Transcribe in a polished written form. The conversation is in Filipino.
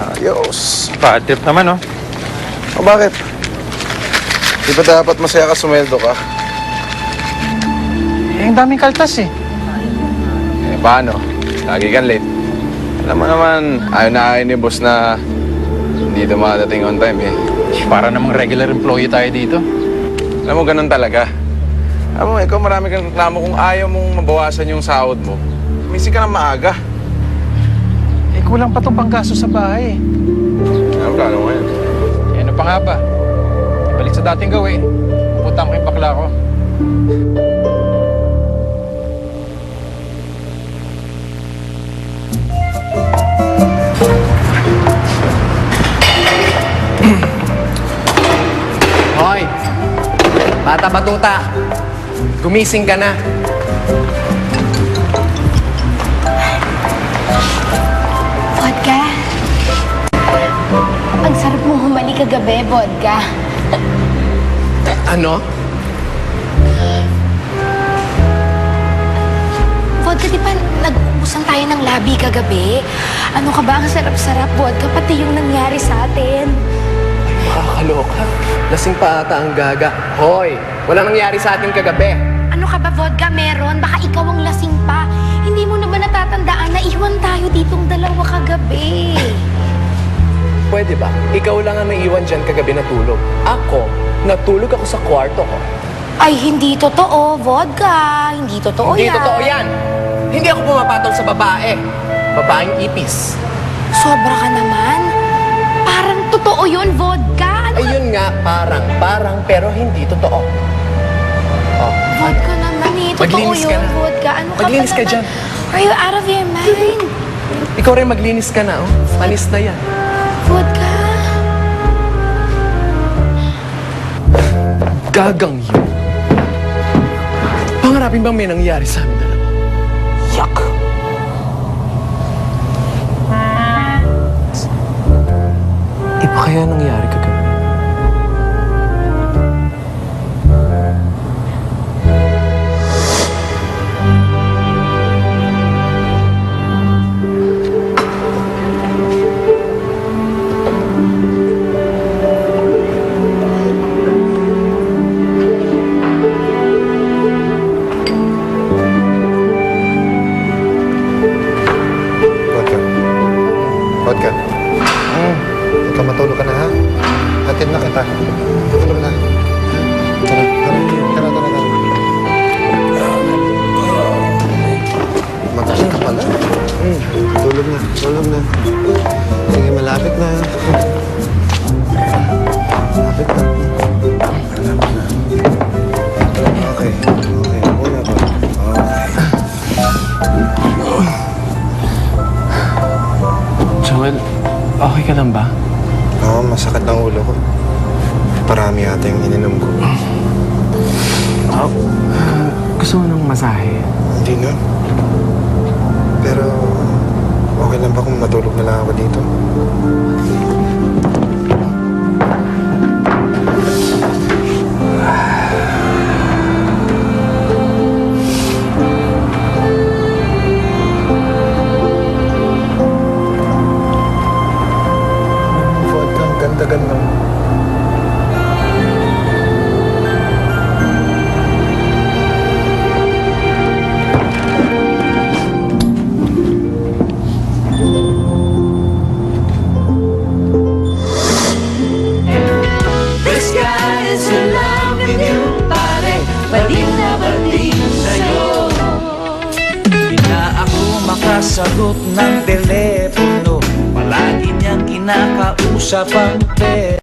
Ayos. Bad trip naman, oh. O bakit? Di ba dapat masaya ka sumweldo ka? Eh, ang daming kaltas, eh. Eh, paano? Lagi kang late. Alam mo naman, ayaw na ayaw ni boss na hindi dumadating on time, eh. Para namang regular employee tayo dito. Alam mo, ganun talaga. Alam mo, ikaw marami kang reklamo kung ayaw mong mabawasan yung sahod mo. Misi ka na maaga. Eh, kulang pa itong panggaso sa bahay, eh. Ano plano mo yan? Eh, ano pa nga ba? Balik sa dating gawin. Putang ko yung bakla ko. Hoy! Bata batuta! Gumising ka na. Vodka. Ang sarap mong humali kagabi, vodka. Ano? Vodka, di ba nag-uubusan tayo ng labi kagabi? Ano ka ba? Ang sarap-sarap, vodka. Pati yung nangyari sa atin. Makakaloka. Lasing pa ata ang gaga. Hoy! Walang nangyari sa atin kagabi. Ano ka ba, vodka? Meron? Baka ikaw ang lasing pa. Hindi mo na ba natatandaan na iwan tayo ditong dalawa kagabi? Pwede ba? Ikaw lang ang naiwan dyan kagabi natulog. Ako, natulog ako sa kwarto ko. Ay, hindi totoo, vodka. Hindi totoo Hindi yan. totoo yan! Hindi ako pumapatol sa babae. Babaeng ipis. Sobra ka naman. Parang totoo yun, vodka. Ano Ayun nga, parang, pero hindi totoo. Oh. Vodka naman eh. Totoo Maglinis ka yun, na. vodka. Ano ka Maglinis ba ka naman? dyan. Are you out of your mind? Ikaw rin maglinis ka na, oh. Panis na yan. Vodka? Gagang yun. Pangarapin bang may nangyari sa amin dalawa? Yak! Iba kaya nangyari kagabi? Vodka. Vodka. Ikaw matulog ka na, ha? Hatid na kita. Tulog na. Tara. Matagal ka pala. Tulog na. Sige, malapit na. Malapit na. Okay. Una ba? Okay. Joel, okay ka lang ba? Oo, masakit ang ulo ko. Parami yata yung ininom ko. Gusto mo ng masahe? Hindi na. Pero, okay lang ba kung matulog na lang ako dito? Vodka, ang ganda-ganda mo. This guy is in love with you, pare. Bading na bading sa'yo. Di na ako makasagot ng telepono. Palagi niyang kinakausap ang pera.